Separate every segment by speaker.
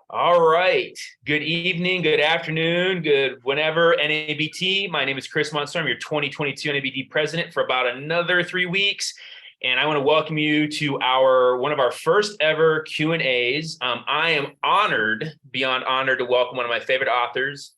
Speaker 1: All right. Good evening, good afternoon, good whenever, NABT. My name is Chris Monster. I'm your 2022 NABT president for about another 3 weeks. And I want to welcome you to one of our first ever Q&As. I am honored, beyond honored, to welcome one of my favorite authors.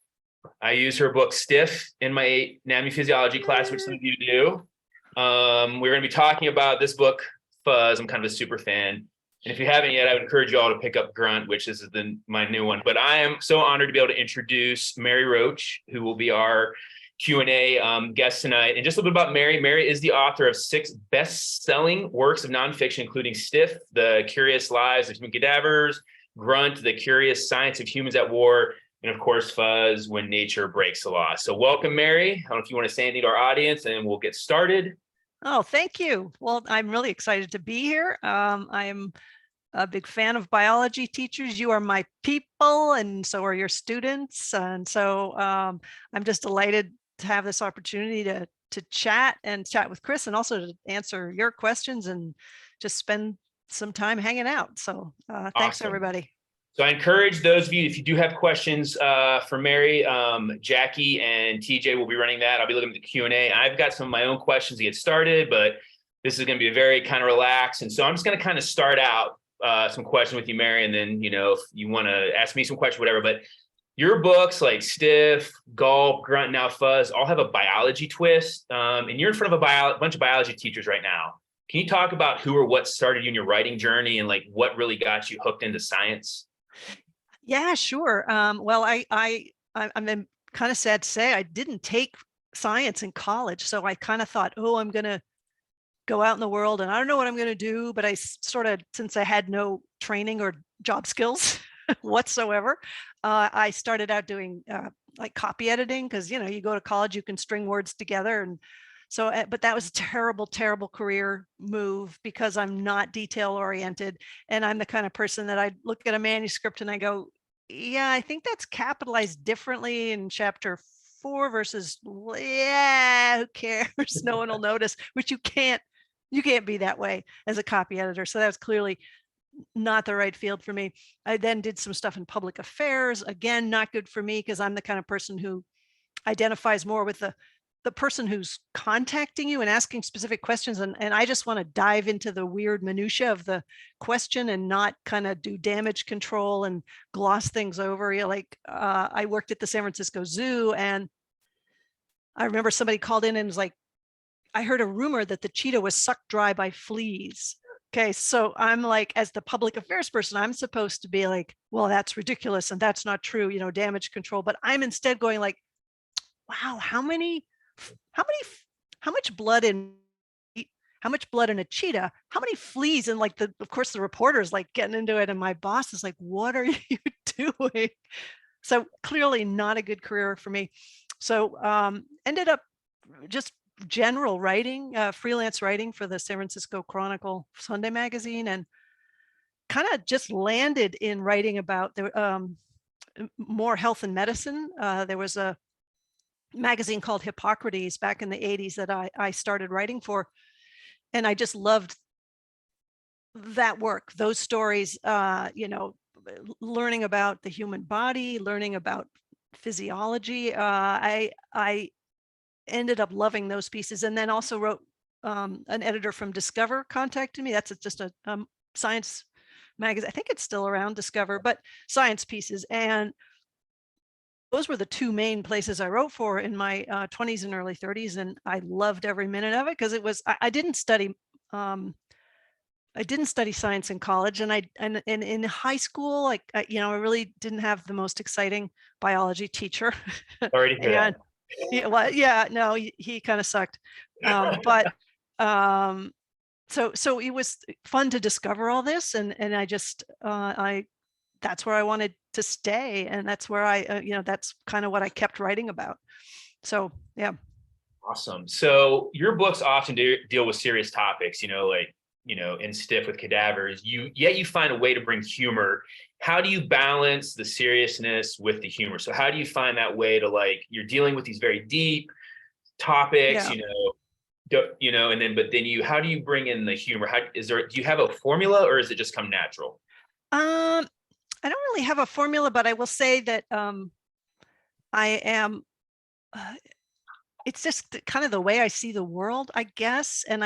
Speaker 1: I use her book Stiff in my anatomy physiology class, which some of you do. We're going to be talking about this book, Fuzz. I'm kind of a super fan. And if you haven't yet, I would encourage you all to pick up Grunt, which is my new one. But I am so honored to be able to introduce Mary Roach, who will be our Q&A guest tonight. And just a little bit about Mary. Mary is the author of 6 best-selling works of nonfiction, including Stiff, The Curious Lives of Human Cadavers, Grunt, The Curious Science of Humans at War, and of course, Fuzz, When Nature Breaks the Law. So welcome, Mary. I don't know if you want to say anything to our audience, and we'll get started.
Speaker 2: Oh, thank you. Well, I'm really excited to be here. I'm a big fan of biology teachers. You are my people, and so are your students. And so I'm just delighted to have this opportunity to chat with Chris, and also to answer your questions and just spend some time hanging out. So thanks,
Speaker 1: Awesome.
Speaker 2: everybody.
Speaker 1: So I encourage those of you, if you do have questions for Mary, Jackie and TJ will be running that. I'll be looking at the Q&A. I've got some of my own questions to get started, but this is going to be a very kind of relaxed. And so I'm just going to kind of start out some questions with you, Mary, and then, if you want to ask me some questions, whatever. But your books like Stiff, Gulp, Grunt, now Fuzz, all have a biology twist. And you're in front of a bunch of biology teachers right now. Can you talk about who or what started you in your writing journey, and like what really got you hooked into science?
Speaker 2: Yeah, sure. Well, I'm kind of sad to say I didn't take science in college. So I kind of thought, oh, I'm going to go out in the world and I don't know what I'm going to do. But since I had no training or job skills whatsoever, I started out doing like copy editing, because, you go to college, you can string words together. And so, but that was a terrible, terrible career move, because I'm not detail oriented. And I'm the kind of person that I look at a manuscript and I go, yeah, I think that's capitalized differently in chapter 4 versus, yeah, who cares? No one will notice, which you can't be that way as a copy editor. So that was clearly not the right field for me. I then did some stuff in public affairs. Again, not good for me, because I'm the kind of person who identifies more with the person who's contacting you and asking specific questions. And I just want to dive into the weird minutia of the question and not kind of do damage control and gloss things over. I worked at the San Francisco Zoo, and I remember somebody called in and was like, I heard a rumor that the cheetah was sucked dry by fleas. Okay, so I'm like, as the public affairs person, I'm supposed to be like, well, that's ridiculous and that's not true, damage control. But I'm instead going like, wow, how much blood in a cheetah, how many fleas? And like of course the reporter's like getting into it, and my boss is like, what are you doing? So clearly not a good career for me. So ended up just general writing, freelance writing for the San Francisco Chronicle Sunday magazine, and kind of just landed in writing about the more health and medicine. There was a magazine called Hippocrates back in the 80s that I started writing for. And I just loved that work, those stories, learning about the human body, learning about physiology. I ended up loving those pieces. And then also wrote, an editor from Discover contacted me. That's just a science magazine. I think it's still around, Discover, but science pieces. And those were the 2 main places I wrote for in my 20s and early 30s. And I loved every minute of it, because it was, I didn't study science in college, and in high school, I really didn't have the most exciting biology teacher.
Speaker 1: Sorry to hear that.
Speaker 2: Yeah, well, yeah, no, he kind of sucked. But so it was fun to discover all this, and I just that's where I wanted to stay, and that's where that's kind of what I kept writing about. So yeah.
Speaker 1: Awesome. So your books often deal with serious topics, in Stiff with cadavers, yet you find a way to bring humor. How do you balance the seriousness with the humor? So how do you find that way to, like, you're dealing with these very deep topics,
Speaker 2: Yeah.
Speaker 1: and then, how do you bring in the humor? Do you have a formula, or is it just come natural?
Speaker 2: I don't really have a formula, but I will say that I am, it's just kind of the way I see the world, I guess. And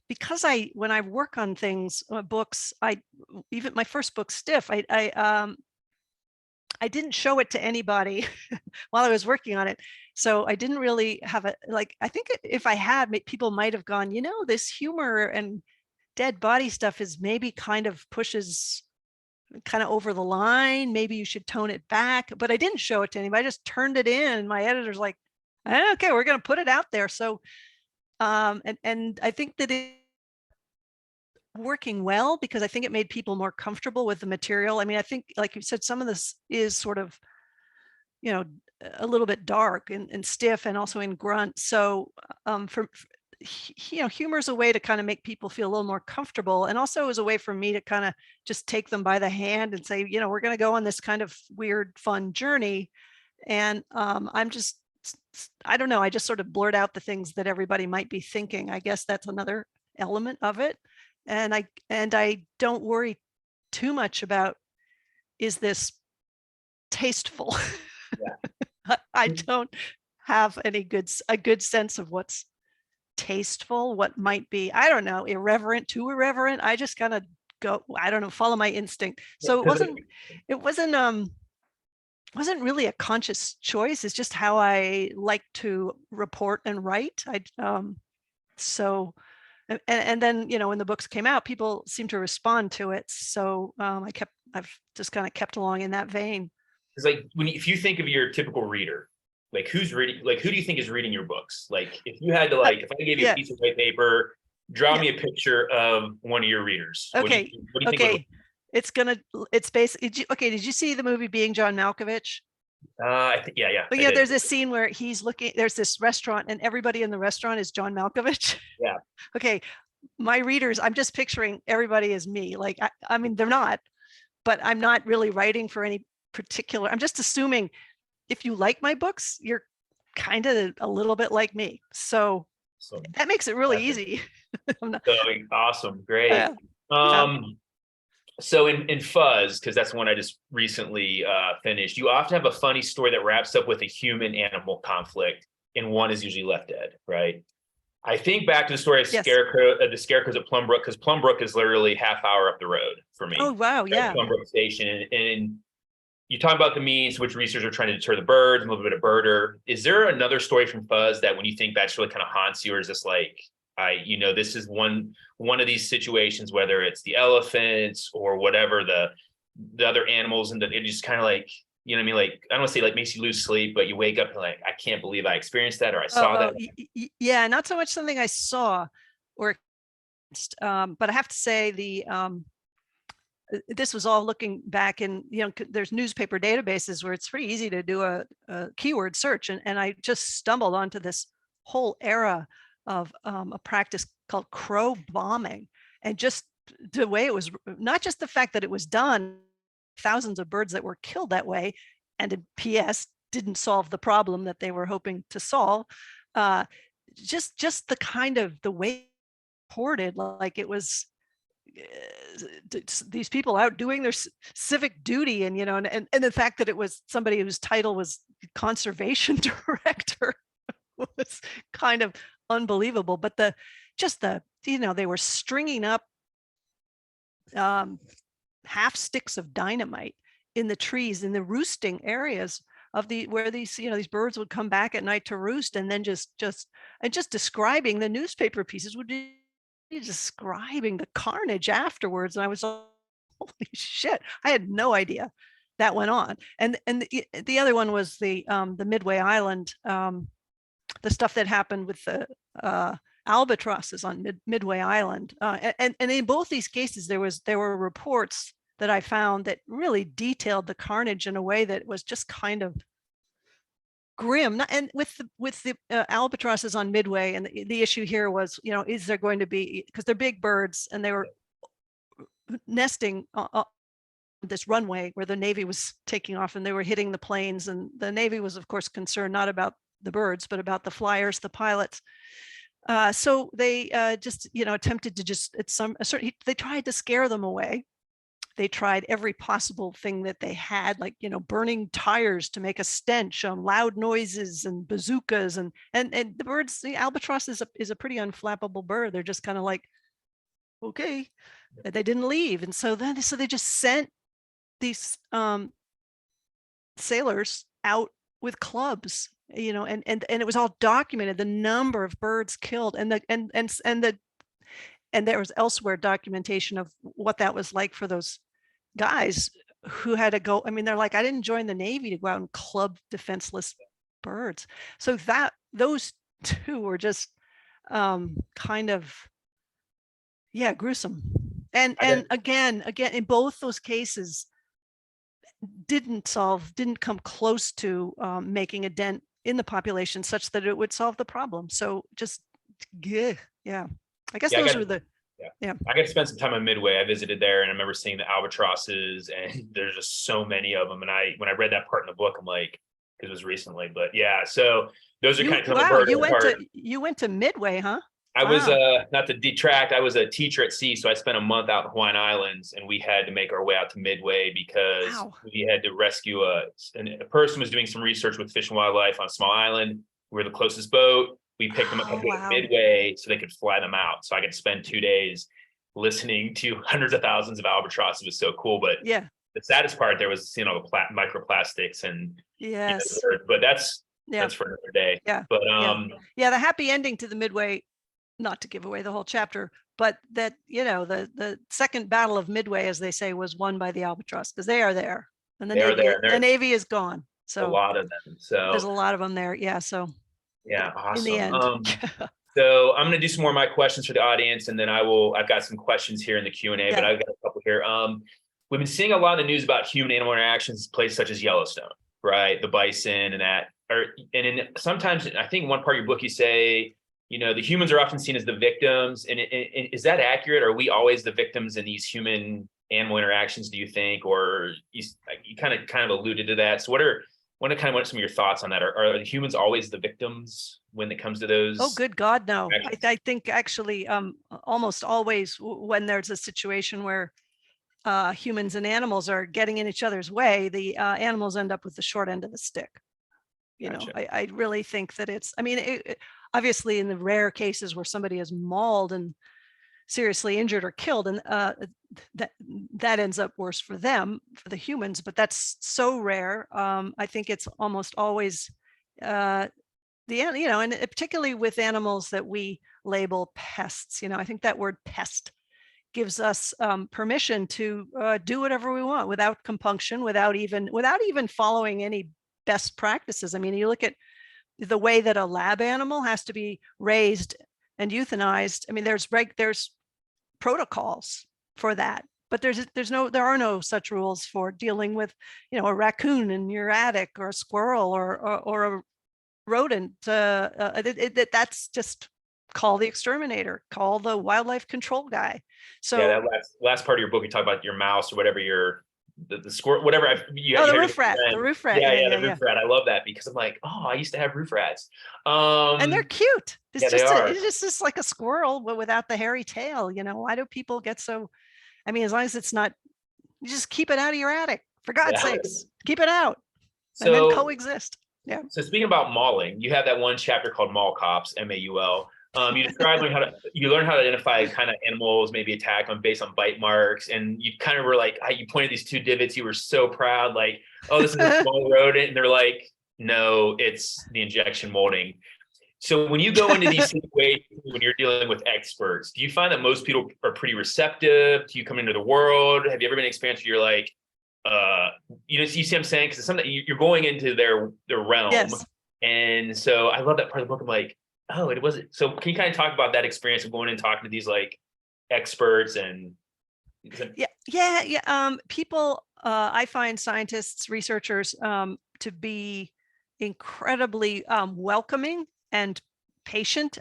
Speaker 2: because when I work on things, books, even my first book, Stiff, I didn't show it to anybody while I was working on it. So I didn't really have a, like, I think if I had, people might have gone, this humor and dead body stuff is maybe kind of pushes kind of over the line. Maybe you should tone it back. But I didn't show it to anybody. I just turned it in. And my editor's like, okay, we're going to put it out there. So, and I think that it working well because I think it made people more comfortable with the material. I mean, I think, like you said, some of this is sort of, a little bit dark and stiff and also in grunt. So humor is a way to kind of make people feel a little more comfortable, and also is a way for me to kind of just take them by the hand and say, we're going to go on this kind of weird, fun journey. And I don't know, I just sort of blurt out the things that everybody might be thinking. I guess that's another element of it. And I don't worry too much about, is this tasteful?
Speaker 1: Yeah.
Speaker 2: I don't have a good sense of what's tasteful, what might be, I don't know, irreverent, too irreverent. I just kind of go, I don't know, follow my instinct. So it wasn't really a conscious choice. It's just how I like to report and write. So and then, when the books came out, people seemed to respond to it. So I've just kind of kept along in that vein.
Speaker 1: It's like if you think of your typical reader, like who's reading, like who do you think is reading your books? Like if you had to, like, if I gave you a piece of white paper, draw me a picture of one of your readers.
Speaker 2: Okay.
Speaker 1: What do you think?
Speaker 2: It's basically, okay. Did you see the movie Being John Malkovich?
Speaker 1: I think, yeah.
Speaker 2: But yeah, there's this scene where there's this restaurant and everybody in the restaurant is John Malkovich.
Speaker 1: Yeah.
Speaker 2: Okay. My readers, I'm just picturing everybody as me. Like, I mean, they're not, but I'm not really writing for any particular, I'm just assuming if you like my books, you're kind of a little bit like me. So that makes it really easy.
Speaker 1: Awesome. Great. So in Fuzz, because that's one I just recently finished, you often have a funny story that wraps up with a human animal conflict, and one is usually left dead, right? I think back to the story of the scarecrows at Plumbrook, because Plumbrook is literally half hour up the road for me.
Speaker 2: Oh, wow. Yeah.
Speaker 1: Plumbrook Station. And you talk about the means to which researchers are trying to deter the birds, a little bit of birder. Is there another story from Fuzz that when you think back really kind of haunts you, or is this like, this is one of these situations, whether it's the elephants or whatever, the other animals, and it just kind of like, you know what I mean? Like, I don't want to say like makes you lose sleep, but you wake up and like, I can't believe I experienced that, or I saw that.
Speaker 2: Yeah, not so much something I saw or, but I have to say this was all looking back in, there's newspaper databases where it's pretty easy to do a keyword search. And I just stumbled onto this whole era of a practice called crow bombing. And just the way it was, not just the fact that it was done, thousands of birds that were killed that way, and in PS didn't solve the problem that they were hoping to solve. Just the kind of the way it reported, like it was these people out doing their civic duty, and and the fact that it was somebody whose title was conservation director was kind of unbelievable. But they were stringing up half sticks of dynamite in the trees in the roosting areas of where these these birds would come back at night to roost, and then just describing the newspaper pieces would be describing the carnage afterwards. And I was like, holy shit, I had no idea that went on. And the other one was the Midway Island, the stuff that happened with the albatrosses on Midway Island. And in both these cases, there were reports that I found that really detailed the carnage in a way that was just kind of grim. And with the albatrosses on Midway, and the issue here was, is there going to be, because they're big birds and they were nesting this runway where the Navy was taking off, and they were hitting the planes, and the Navy was of course concerned not about the birds but about the flyers, the pilots. So they just attempted to they tried to scare them away. they tried every possible thing that they had, like, burning tires to make a stench, loud noises and bazookas, and the birds, the albatross is a pretty unflappable bird. They're just kind of like, okay, they didn't leave. And so they just sent these sailors out with clubs, and it was all documented, the number of birds killed, and there was elsewhere documentation of what that was like for those guys who had to go. I mean, they're like, I didn't join the Navy to go out and club defenseless birds. So those two were just kind of, yeah, gruesome. And again, in both those cases, didn't come close to making a dent in the population such that it would solve the problem. So just, yeah. I guess those were the, yeah.
Speaker 1: I got to spend some time on Midway. I visited there, and I remember seeing the albatrosses, and there's just so many of them. And when I read that part in the book, I'm like, because it was recently, but yeah. So those are kind of
Speaker 2: wow. You went to Midway, huh?
Speaker 1: I was not to detract. I was a teacher at sea, so I spent a month out in the Hawaiian Islands, and we had to make our way out to Midway because we had to rescue a person was doing some research with Fish and Wildlife on a small island. We were the closest boat. We picked them up at Midway so they could fly them out. So I could spend 2 days listening to hundreds of thousands of albatrosses. It was so cool. But
Speaker 2: yeah,
Speaker 1: the saddest part there was seeing all the microplastics and
Speaker 2: yes,
Speaker 1: but that's for another day.
Speaker 2: Yeah,
Speaker 1: but
Speaker 2: the happy ending to the Midway, not to give away the whole chapter, but that the second battle of Midway, as they say, was won by the albatross, because they are there, and the Navy is gone. So
Speaker 1: a lot of them. So
Speaker 2: there's a lot of them there. Yeah. So
Speaker 1: yeah, awesome.
Speaker 2: In the end.
Speaker 1: So I'm going to do some more of my questions for the audience, and then I've got some questions here in the Q&A, but I've got a couple here. We've been seeing a lot of news about human-animal interactions in places such as Yellowstone, right? The bison and that. Sometimes I think one part of your book you say, the humans are often seen as the victims, and is that accurate? Are we always the victims in these human-animal interactions, do you think? Or you kind of alluded to that. So what some of your thoughts on that? Are the humans always the victims when it comes to those?
Speaker 2: Oh, good God, no. I think actually almost always when there's a situation where humans and animals are getting in each other's way, the animals end up with the short end of the stick. I really think that it's, obviously in the rare cases where somebody is mauled and seriously injured or killed, and that ends up worse for them, for the humans, but that's so rare. I think it's almost always and particularly with animals that we label pests. I think that word pest gives us permission to do whatever we want without compunction, without even following any best practices. You look at the way that a lab animal has to be raised and euthanized. There's protocols for that, but there are no such rules for dealing with a raccoon in your attic, or a squirrel, or a rodent. That's just call the exterminator, call the wildlife control guy. So
Speaker 1: that last part of your book, you talk about your mouse or whatever, the squirrel, whatever.
Speaker 2: The roof rat. The roof rat.
Speaker 1: The roof rat. I love that because I'm like, I used to have roof rats.
Speaker 2: And they're cute.
Speaker 1: It's
Speaker 2: just like a squirrel, but without the hairy tail. Why do people get so? As long as it's not, you just keep it out of your attic. For God's sakes, keep it out, and then coexist. Yeah.
Speaker 1: So speaking about mauling, you have that one chapter called Maul Cops, MAUL. You describe you learn how to identify kind of animals, maybe attack them based on bite marks, and you kind of were like, you pointed these 2 divots. You were so proud, like, oh, this is a small rodent, and they're like, no, it's the injection molding. So when you go into these situations, when you're dealing with experts, do you find that most people are pretty receptive? Do you come into the world? Have you ever been in an experience where you're like, you see what I'm saying? Because it's something you're going into their realm.
Speaker 2: Yes.
Speaker 1: And so I love that part of the book. I'm like, oh, it wasn't. So can you kind of talk about that experience of going and talking to these like experts and?
Speaker 2: People, I find scientists, researchers, to be incredibly welcoming and patient.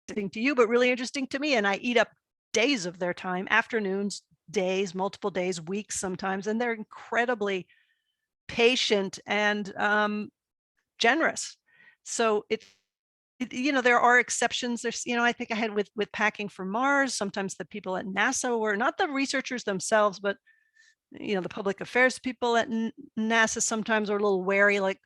Speaker 2: interesting to you, but really interesting to me. And I eat up days of their time, afternoons, days, multiple days, weeks sometimes, and they're incredibly patient and generous. So there are exceptions. There's, I think I had with packing for Mars, sometimes the people at NASA were not the researchers themselves, but the public affairs people at NASA sometimes are a little wary, like,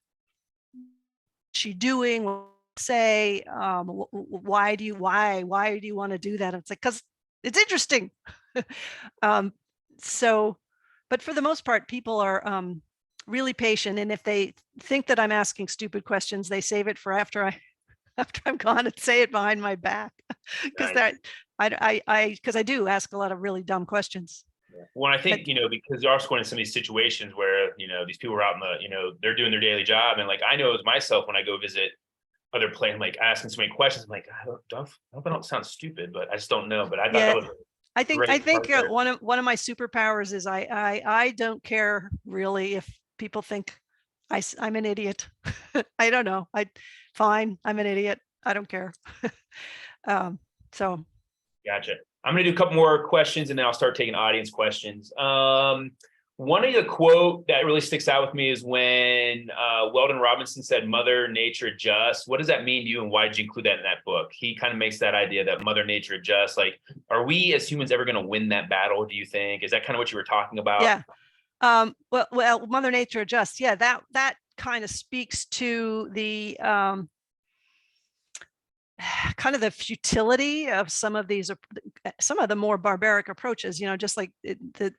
Speaker 2: she doing, say, why do you want to do that? It's like, because it's interesting. So, but for the most part, people are really patient. And if they think that I'm asking stupid questions, they save it for after I'm gone and say it behind my back. Because
Speaker 1: Nice.
Speaker 2: because I do ask a lot of really dumb questions.
Speaker 1: Well, I think, because you're also going into some of these situations where, these people are out in the, they're doing their daily job. And like, I know as myself, when I go visit other places, like asking so many questions, I'm like, I hope I don't sound stupid, but I just don't know. But I thought that was
Speaker 2: I think one of my superpowers is I don't care really if people think I'm an idiot. I don't know. Fine. I'm an idiot. I don't care. So.
Speaker 1: Gotcha. I'm going to do a couple more questions and then I'll start taking audience questions. One of the quote that really sticks out with me is when Weldon Robinson said, "Mother Nature adjusts." What does that mean to you, and why did you include that in that book? He kind of makes that idea that Mother Nature adjusts. Like, are we as humans ever going to win that battle, do you think? Is that kind of what you were talking about?
Speaker 2: Yeah. Well, Mother Nature adjusts. Yeah, that kind of speaks to the kind of the futility of some of the more barbaric approaches, just like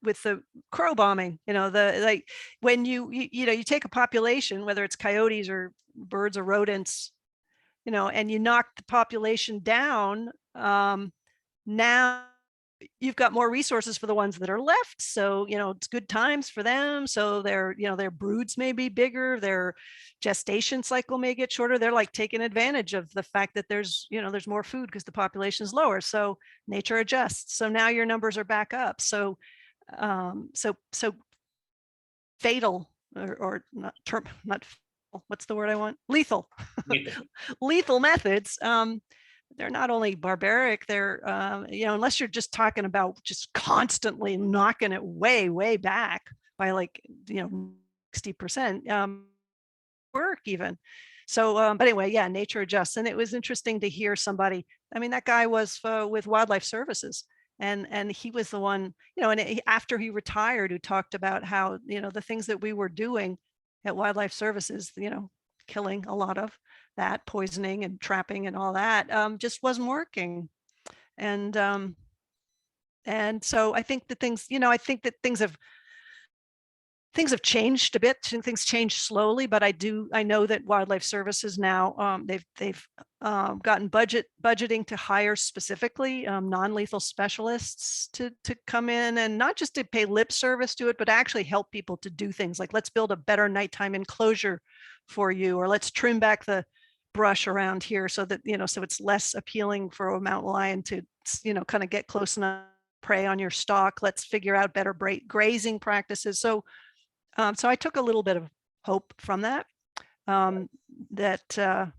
Speaker 2: with the crow bombing, like when you take a population, whether it's coyotes or birds or rodents, and you knock the population down, now you've got more resources for the ones that are left. So, it's good times for them. So their broods may be bigger, their gestation cycle may get shorter. They're like taking advantage of the fact that there's more food because the population is lower. So nature adjusts. So now your numbers are back up. So, so fatal or not what's the word I want? Lethal, lethal methods. They're not only barbaric, they're, unless you're just talking about just constantly knocking it way, way back by like, 60%, work even. So, but anyway, yeah, nature adjusts. And it was interesting to hear somebody, that guy was with Wildlife Services. And he was the one, after he retired, who talked about how, the things that we were doing at Wildlife Services, killing a lot of that, poisoning and trapping and all that, just wasn't working. And so I think that things have changed a bit, and things change slowly, but I know that Wildlife Services now, they've gotten budgeting to hire specifically non-lethal specialists to come in, and not just to pay lip service to it, but actually help people to do things like, let's build a better nighttime enclosure for you, or let's trim back the brush around here so that, so it's less appealing for a mountain lion to, kind of get close enough, prey on your stock. Let's figure out better grazing practices. So I took a little bit of hope from that, that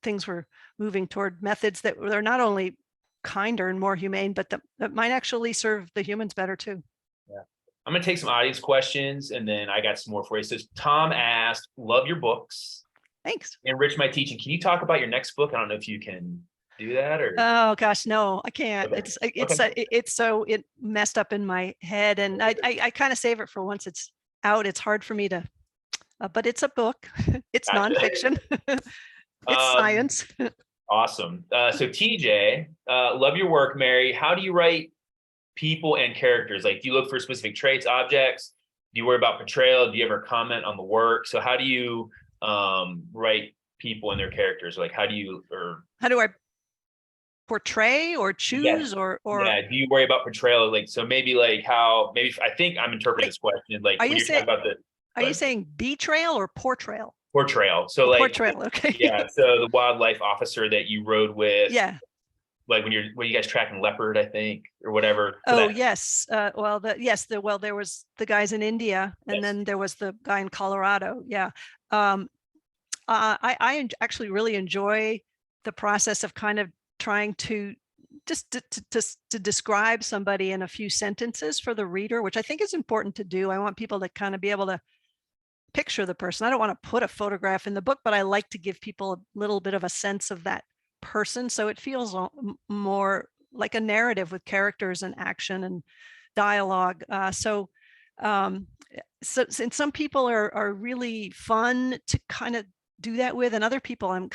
Speaker 2: things were moving toward methods that were not only kinder and more humane, but that might actually serve the humans better too.
Speaker 1: Yeah. I'm going to take some audience questions and then I got some more for you. So Tom asked, "Love your books.
Speaker 2: Thanks.
Speaker 1: Enrich my teaching. Can you talk about your next book? I don't know if you can do that or."
Speaker 2: Oh gosh, no, I can't.
Speaker 1: Okay.
Speaker 2: It's so it messed up in my head, and I kind of save it for once it's out. It's hard for me to, but it's a book. It's
Speaker 1: Gotcha.
Speaker 2: Nonfiction. It's science.
Speaker 1: Awesome. So TJ, love your work, Mary. How do you write people and characters? Like, do you look for specific traits, objects? Do you worry about portrayal? Do you ever comment on the work? So how do you write people and their characters? Like, how do I
Speaker 2: portray or choose? Or
Speaker 1: yeah, do you worry about portrayal? Like, so maybe like I think I'm interpreting this question like, when you're talking about
Speaker 2: are you saying betrayal or portrayal?
Speaker 1: Portrayal. So like
Speaker 2: portrayal, okay.
Speaker 1: Yeah, so the wildlife officer that you rode with,
Speaker 2: yeah,
Speaker 1: like when you guys tracking leopard, I think, or whatever.
Speaker 2: Yes. There was the guys in India, and then there was the guy in Colorado. Yeah. I actually really enjoy the process of kind of trying to just to describe somebody in a few sentences for the reader, which I think is important to do. I want people to kind of be able to picture the person. I don't want to put a photograph in the book, but I like to give people a little bit of a sense of that person, so it feels more like a narrative with characters and action and dialogue. And some people are really fun to kind of do that with, and other people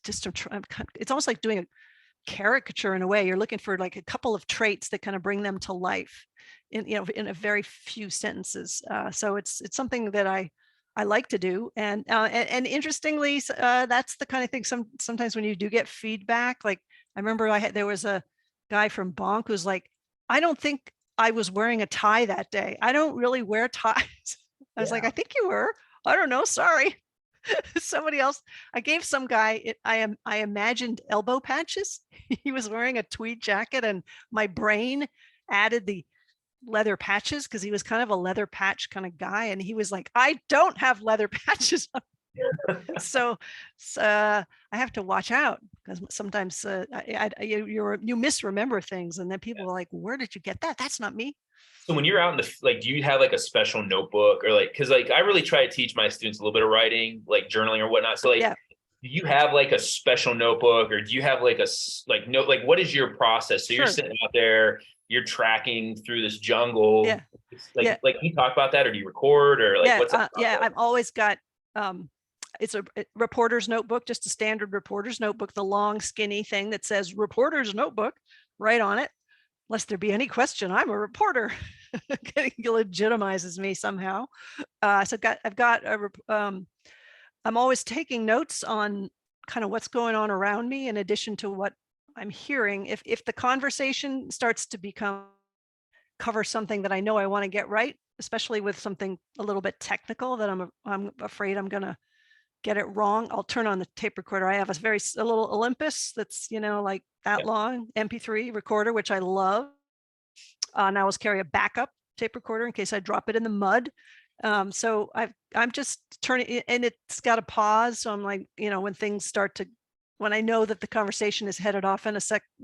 Speaker 2: it's almost like doing a caricature in a way. You're looking for like a couple of traits that kind of bring them to life in a very few sentences. So it's something that I like to do. And interestingly, that's the kind of thing sometimes when you do get feedback, like I remember there was a guy from Bonk who's like, I don't think I was wearing a tie that day. I don't really wear ties. I was like, I think you were. I don't know. Sorry. Somebody else. I gave some guy, I imagined elbow patches. He was wearing a tweed jacket and my brain added the leather patches because he was kind of a leather patch kind of guy. And he was like, I don't have leather patches on. So I have to watch out because sometimes you misremember things, and then people are like, where did you get that? That's not me.
Speaker 1: So when you're out in the, like, do you have like a special notebook or like, cause like I really try to teach my students a little bit of writing, like journaling or whatnot. So like, do you have like a special notebook, or do you have like note, like what is your process? So you're sitting out there, you're tracking through this jungle. Like can you talk about that, or do you record, or like what's that?
Speaker 2: I've always got, it's a reporter's notebook, just a standard reporter's notebook, the long skinny thing that says reporter's notebook right on it. Lest there be any question, I'm a reporter. It legitimizes me somehow. So I'm always taking notes on kind of what's going on around me in addition to what I'm hearing. If the conversation starts to cover something that I know I want to get right, especially with something a little bit technical that I'm afraid I'm going to get it wrong, I'll turn on the tape recorder. I have a little Olympus that's, like that long MP3 recorder, which I love. And I always carry a backup tape recorder in case I drop it in the mud. So I'm just turning it, and it's got a pause. So I'm like, when things when I know that the conversation is headed off in a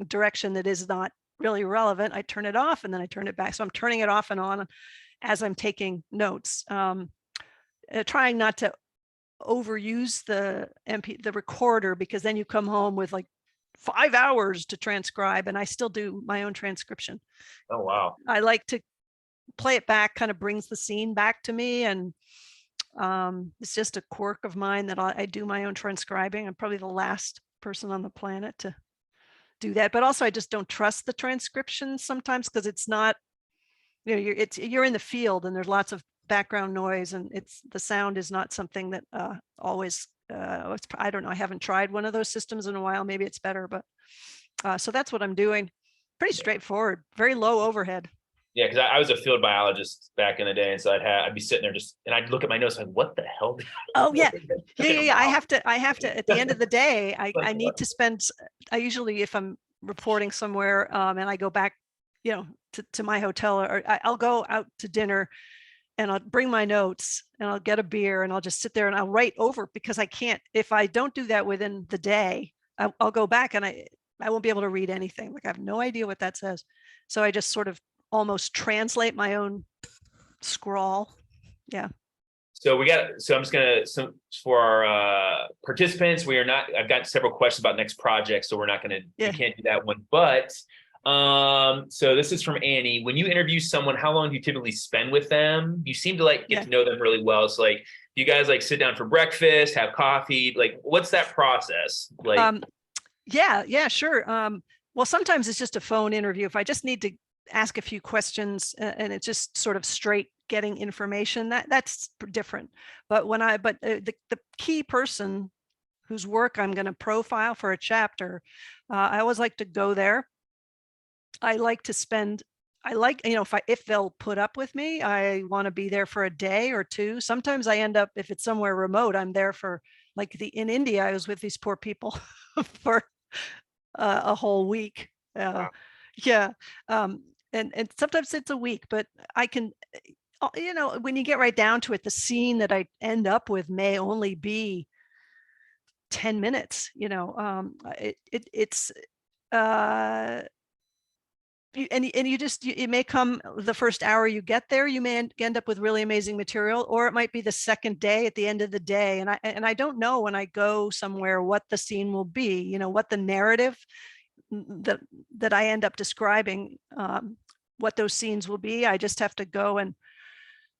Speaker 2: direction that is not really relevant, I turn it off and then I turn it back. So I'm turning it off and on as I'm taking notes, trying not to overuse the recorder, because then you come home with like 5 hours to transcribe, and I still do my own transcription.
Speaker 1: Oh, wow.
Speaker 2: I like to play it back, kind of brings the scene back to me. And it's just a quirk of mine that I do my own transcribing. I'm probably the last person on the planet to do that, but also I just don't trust the transcription sometimes because it's not, you're in the field and there's lots of background noise, and the sound is not something that always, I don't know, I haven't tried one of those systems in a while. Maybe it's better, but so that's what I'm doing. Pretty straightforward, very low overhead.
Speaker 1: Yeah, because I was a field biologist back in the day, and so I'd be sitting there and I'd look at my notes like, what the hell?
Speaker 2: Oh yeah. I have to at the end of the day, I need to spend, I usually, if I'm reporting somewhere and I go back, to my hotel, or I'll go out to dinner and I'll bring my notes and I'll get a beer and I'll just sit there and I'll write over, because I can't, if I don't do that within the day, I'll go back and I won't be able to read anything. Like I have no idea what that says. So I just sort of almost translate my own scrawl. Yeah.
Speaker 1: So I'm just for our participants, I've got several questions about next project, so we can't do that one, but so this is from Annie. When you interview someone, how long do you typically spend with them? You seem to get to know them really well. So like, do you guys like sit down for breakfast, have coffee? Like, what's that process like?
Speaker 2: Yeah, sure. Well, sometimes it's just a phone interview. If I just need to ask a few questions and it's just sort of straight getting information, that's different. But the key person whose work I'm going to profile for a chapter, I always like to go there. I like to spend, if they'll put up with me, I want to be there for a day or two. Sometimes I end up, if it's somewhere remote, I'm there for in India, I was with these poor people for a whole week.
Speaker 1: Wow.
Speaker 2: Yeah. And sometimes it's a week, but I can, when you get right down to it, the scene that I end up with may only be 10 minutes, it's, uh, and you just, it may come the first hour you get there, you may end up with really amazing material, or it might be the second day at the end of the day. And I don't know when I go somewhere what the scene will be, what the narrative that I end up describing, what those scenes will be. I just have to go and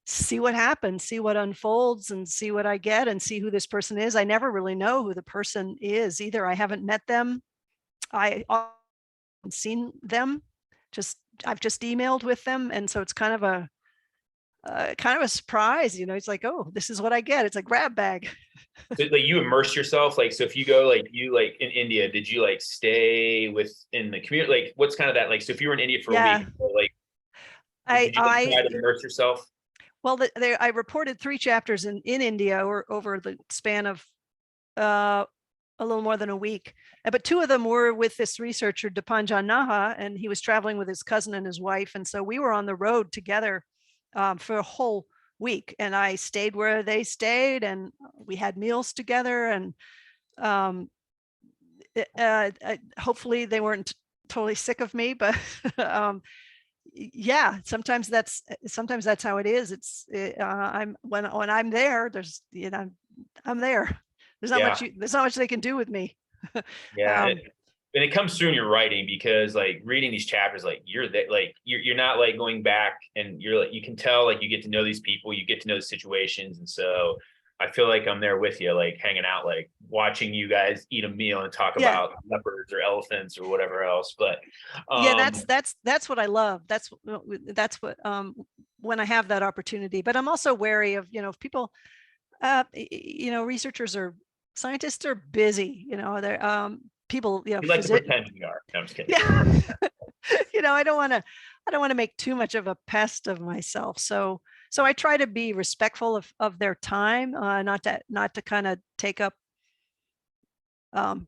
Speaker 2: see what happens, see what unfolds, and see what I get, and see who this person is. I never really know who the person is either. I haven't met them. I haven't seen them. I've just emailed with them, and so it's kind of a surprise. It's like, oh, this is what I get. It's a grab bag.
Speaker 1: So, like, you immerse yourself, like, so if you go, like, you, like, in India, did you, like, stay in the community? Like, what's kind of that, like, so if you were in India for a week, like, did you like, try to immerse yourself?
Speaker 2: Well, I reported 3 chapters in India or over the span of a little more than a week. But 2 of them were with this researcher, Dipanjan Naha, and he was traveling with his cousin and his wife. And so we were on the road together for a whole week. And I stayed where they stayed, and we had meals together. And hopefully they weren't totally sick of me, but yeah, sometimes that's how it is. When I'm there, there's, I'm there. There's not much they can do with me.
Speaker 1: Yeah. And it comes through in your writing, because, like, reading these chapters, like, you're not, like, going back, and you're, like, you can tell, like, you get to know these people, you get to know the situations. And so I feel like I'm there with you, like, hanging out, like, watching you guys eat a meal and talk about leopards or elephants or whatever else. But
Speaker 2: yeah, that's what I love. That's what when I have that opportunity. But I'm also wary of, if people, researchers or scientists are busy, they're people,
Speaker 1: you like to pretend you are. No, I'm just kidding.
Speaker 2: Yeah. I don't want to make too much of a pest of myself. So I try to be respectful of their time, not to kind of take up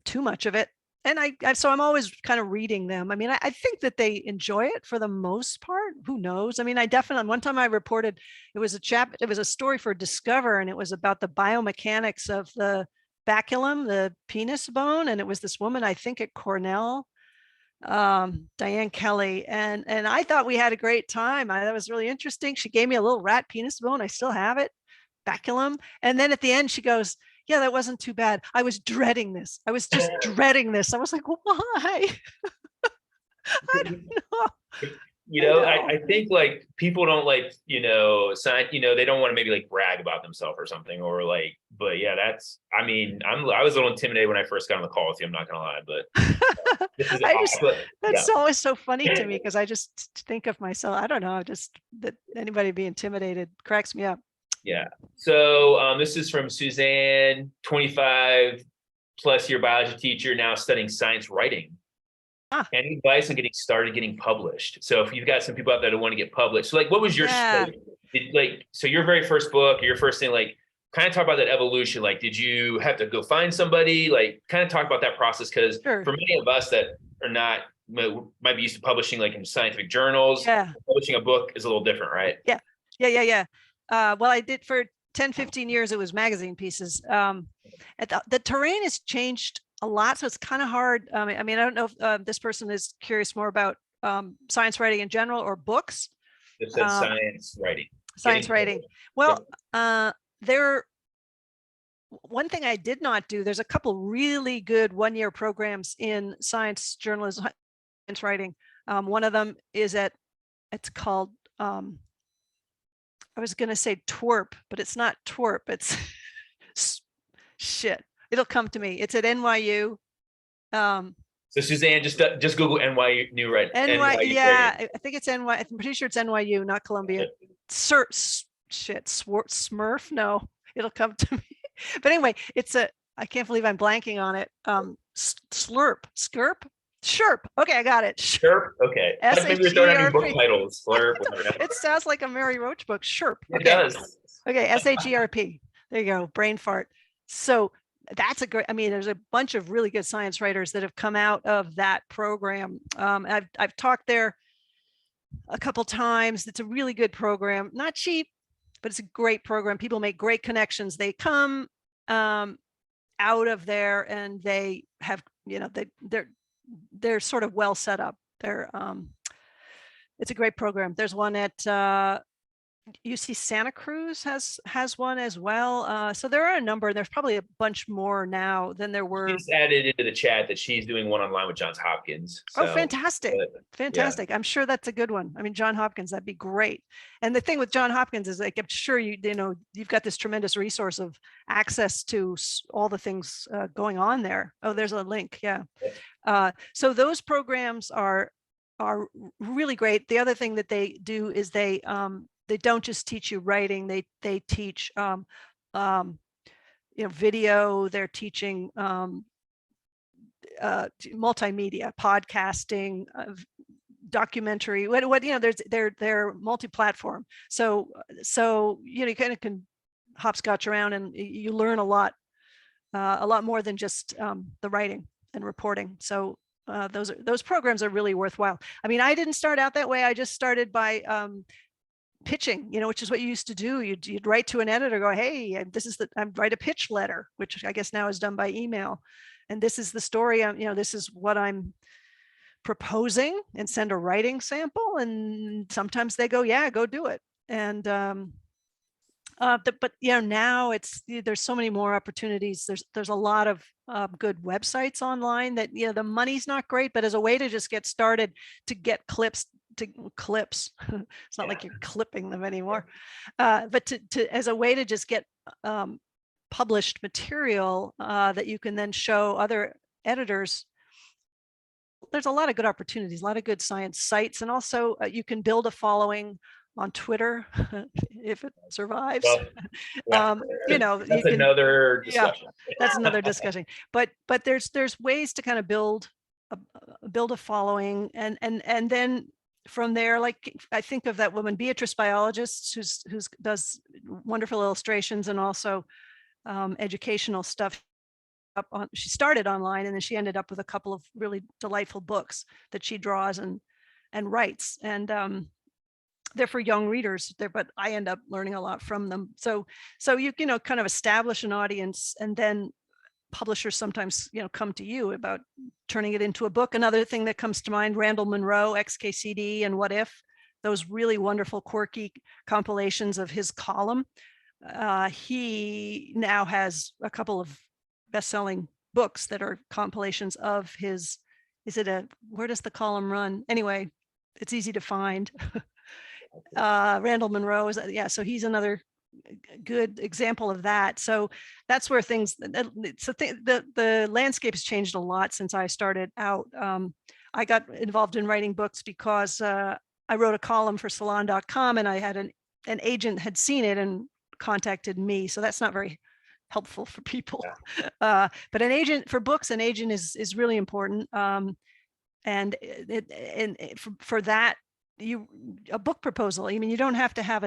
Speaker 2: too much of it. And so I'm always kind of reading them. I mean, I think that they enjoy it for the most part. Who knows? I mean, I definitely, one time I reported, it was a story for Discover, and it was about the biomechanics of the baculum, the penis bone. And it was this woman, I think at Cornell, Diane Kelly. And I thought we had a great time. That was really interesting. She gave me a little rat penis bone. I still have it, baculum. And then at the end, she goes, yeah, that wasn't too bad. I was dreading this. I was just dreading this. I was like, why? I don't know.
Speaker 1: I think, like, people don't, like, science, they don't want to maybe, like, brag about themselves or something, or, like, but yeah, I was a little intimidated when I first got on the call with you. I'm not gonna lie, but this is
Speaker 2: that's always so funny to me, because I just think of myself, I don't know, just that anybody be intimidated cracks me up.
Speaker 1: Yeah. So this is from Suzanne, 25 plus year biology teacher, now studying science writing. Any advice on getting started, getting published? So if you've got some people out there that want to get published, so, like, what was your so your very first book, or your first thing, like, kind of talk about that evolution. Like, did you have to go find somebody? Like, kind of talk about that process, because for many of us that are not, might be used to publishing, like, in scientific journals, publishing a book is a little different, right?
Speaker 2: Yeah. Well, I did for 10, 15 years, it was magazine pieces. The terrain has changed a lot, so it's kind of hard. I mean, I don't know if this person is curious more about science writing in general or books.
Speaker 1: It said science writing.
Speaker 2: Science writing. Well, one thing I did not do, there's a couple really good one-year programs in science journalism, science writing. One of them is it's called, I was going to say twerp, but it's not twerp. It's shit. It'll come to me. It's at NYU.
Speaker 1: So Suzanne, just Google NYU New Right.
Speaker 2: NYU, yeah, I think it's NYU. I'm pretty sure it's NYU, not Columbia. Smurf. No, it'll come to me. But anyway, I can't believe I'm blanking on it. Sherp. Okay, I got it.
Speaker 1: Sherp. Okay. Maybe we're throwing out book titles. Slurp.
Speaker 2: It sounds like a Mary Roach book. Sherp.
Speaker 1: It does.
Speaker 2: Okay. SHERP. There you go. Brain fart. So that's there's a bunch of really good science writers that have come out of that program. I've talked there a couple times. It's a really good program. Not cheap, but it's a great program. People make great connections. They come. out of there, and they have, they're sort of well set up. It's a great program. There's one at UC Santa Cruz has one as well. So there are a number. There's probably a bunch more now than there
Speaker 1: She
Speaker 2: were.
Speaker 1: just added into the chat that she's doing one online with Johns Hopkins.
Speaker 2: Oh,
Speaker 1: So,
Speaker 2: fantastic. Fantastic. Yeah. I'm sure that's a good one. I mean, John Hopkins, that'd be great. And the thing with John Hopkins is, like, I'm sure you've got this tremendous resource of access to all the things going on there. Oh, there's a link. Yeah. So those programs are really great. The other thing that they do is they don't just teach you writing. They teach video. They're teaching multimedia, podcasting, documentary. They're multi-platform. So you kind of can hopscotch around, and you learn a lot more than just the writing and reporting. So those programs are really worthwhile. I mean, I didn't start out that way. I just started by pitching, which is what you used to do. You'd write to an editor, go, hey, I write a pitch letter, which I guess now is done by email. And this is the story. This is what I'm proposing, and send a writing sample. And sometimes they go, yeah, go do it. And but now there's so many more opportunities. There's a lot of good websites online that, the money's not great, but as a way to just get started, to get clips. It's not like you're clipping them anymore, but as a way to just get published material that you can then show other editors. There's a lot of good opportunities, a lot of good science sites, and also you can build a following on Twitter if it survives.
Speaker 1: Well, that's another discussion.
Speaker 2: Yeah, that's another discussion. But there's ways to kind of build a following, and then from there, like, I think of that woman, Beatrice Biologist, who's does wonderful illustrations and also educational stuff. She started online, and then she ended up with a couple of really delightful books that she draws and writes, and they're for young readers there, but I end up learning a lot from them. So you kind of establish an audience, and then publishers sometimes come to you about turning it into a book. Another thing that comes to mind, Randall Munroe, XKCD and What If, those really wonderful, quirky compilations of his column. He now has a couple of best-selling books that are compilations of his. Where does the column run? Anyway, it's easy to find. Randall Munroe so he's another good example of that. So that's where things, the landscape has changed a lot since I started out. I got involved in writing books because I wrote a column for salon.com, and I had an agent had seen it and contacted me. So that's not very helpful for people. Yeah. But an agent is really important. And for that, a book proposal, I mean, you don't have to have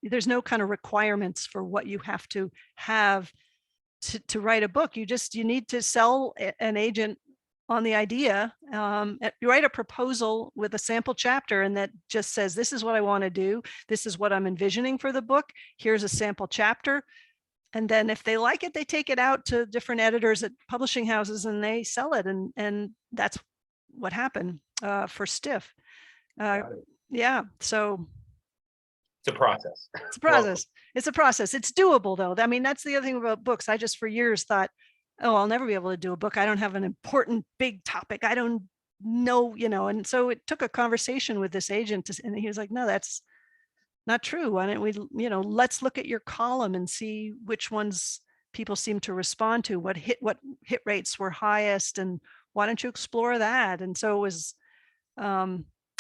Speaker 2: there's no kind of requirements for what you have to have to write a book. You need to sell an agent on the idea. You write a proposal with a sample chapter, and that just says, this is what I want to do. This is what I'm envisioning for the book. Here's a sample chapter. And then if they like it, they take it out to different editors at publishing houses, and they sell it. And that's what happened for Stiff. Yeah. So
Speaker 1: it's a process.
Speaker 2: It's a process. It's doable, though. I mean, that's the other thing about books. I just for years thought, oh, I'll never be able to do a book. I don't have an important big topic. I don't know, and so it took a conversation with this agent, and he was like, no, that's not true. Why don't we, let's look at your column and see which ones people seem to respond to, what hit rates were highest, and why don't you explore that? And so it was,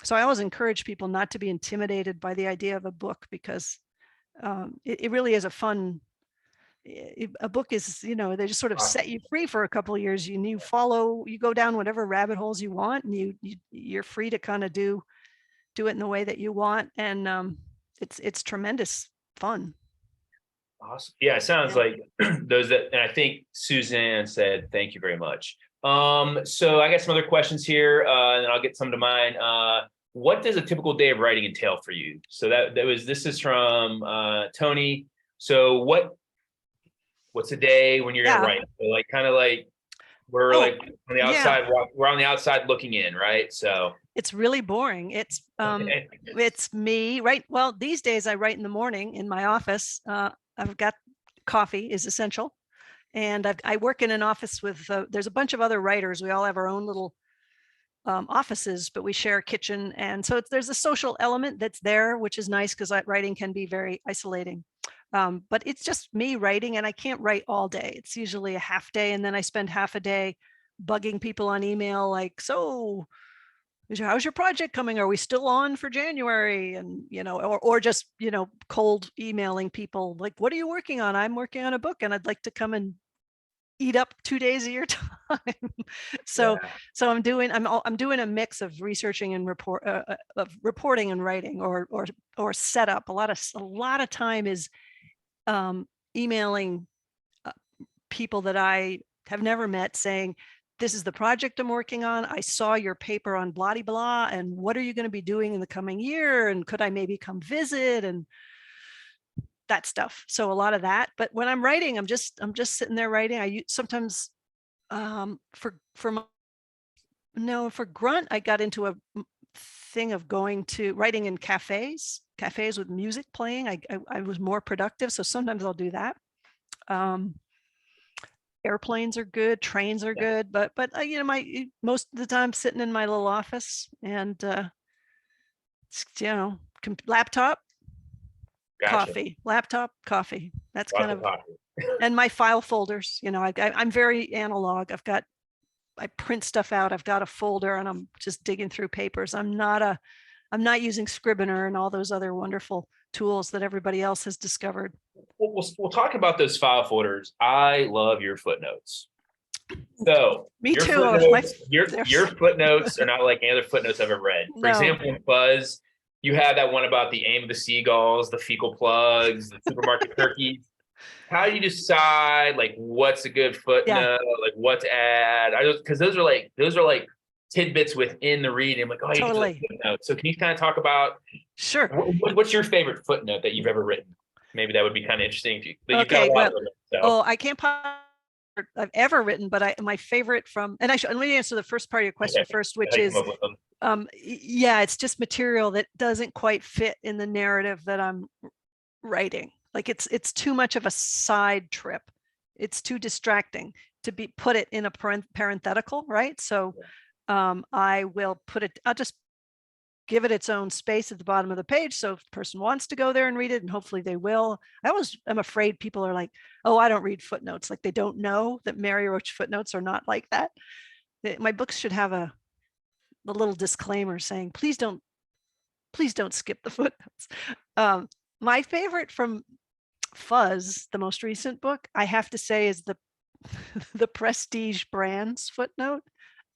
Speaker 2: so I always encourage people not to be intimidated by the idea of a book, because it really is a fun. A book is, they just sort of set you free for a couple of years. You go down whatever rabbit holes you want, and you're free to kind of do it in the way that you want, and it's tremendous fun.
Speaker 1: Awesome. Yeah, it sounds like those that, and I think Suzanne said, thank you very much. So I got some other questions here, and then I'll get some to mine. What does a typical day of writing entail for you? So this is from Tony. So what What's a day when you're gonna
Speaker 2: Yeah.
Speaker 1: write? So like kind of like we're
Speaker 2: Oh,
Speaker 1: like on the
Speaker 2: yeah.
Speaker 1: outside, we're on the outside looking in, right? So
Speaker 2: It's really boring. It's me, right? Well, these days I write in the morning in my office. I've got coffee is essential. And I work in an office with, there's a bunch of other writers. We all have our own little offices, but we share a kitchen. And so there's a social element that's there, which is nice because writing can be very isolating. But it's just me writing, and I can't write all day. It's usually a half day. And then I spend half a day bugging people on email, like, so how's your project coming? Are we still on for January? And, or just, cold emailing people like, what are you working on? I'm working on a book and I'd like to come and eat up 2 days of your time. So,
Speaker 1: yeah.
Speaker 2: so I'm doing a mix of researching and of reporting and writing or setup. A lot of time is emailing people that I have never met saying, this is the project I'm working on. I saw your paper on blah, blah, blah. And what are you going to be doing in the coming year? And could I maybe come visit? And that stuff. So a lot of that. But when I'm writing, I'm just sitting there writing. I sometimes for Grunt, I got into a thing of going to writing in cafes with music playing. I was more productive. So sometimes I'll do that. Airplanes are good, trains are good, but my most of the time sitting in my little office and laptop,
Speaker 1: Gotcha.
Speaker 2: coffee, laptop, coffee. That's
Speaker 1: Lots
Speaker 2: kind
Speaker 1: of
Speaker 2: of,
Speaker 1: coffee.
Speaker 2: and my file folders. I'm very analog. I print stuff out. I've got a folder and I'm just digging through papers. I'm not using Scrivener and all those other wonderful tools that everybody else has discovered.
Speaker 1: We'll talk about those file folders. I love your footnotes. So
Speaker 2: Me
Speaker 1: your
Speaker 2: too.
Speaker 1: footnotes, your footnotes are not like any other footnotes I've ever read. For
Speaker 2: No.
Speaker 1: example, in Buzz, you have that one about the aim of the seagulls, the fecal plugs, the supermarket turkeys. How do you decide like what's a good footnote, like what to add? Because those are like tidbits within the reading. I'm like, oh, you
Speaker 2: Totally.
Speaker 1: get to the footnote. So can you kind of talk about
Speaker 2: Sure.
Speaker 1: what's your favorite footnote that you've ever written? Maybe that would be kind of interesting to you. But you've
Speaker 2: Okay,
Speaker 1: got a lot
Speaker 2: well,
Speaker 1: of them, so.
Speaker 2: I can't I've ever written, but my favorite from, and actually, let me answer the first part of your question
Speaker 1: Okay.
Speaker 2: first, which
Speaker 1: How you
Speaker 2: is,
Speaker 1: come up with them.
Speaker 2: yeah, it's just material that doesn't quite fit in the narrative that I'm writing. Like it's too much of a side trip. It's too distracting to put it in a parenthetical, right? So I will I'll just give it its own space at the bottom of the page. So if the person wants to go there and read it, and hopefully they will. I'm afraid people are like, oh, I don't read footnotes. Like they don't know that Mary Roach footnotes are not like that. My books should have a little disclaimer saying, please don't skip the footnotes. My favorite from Fuzz, the most recent book, I have to say is the Prestige Brands footnote.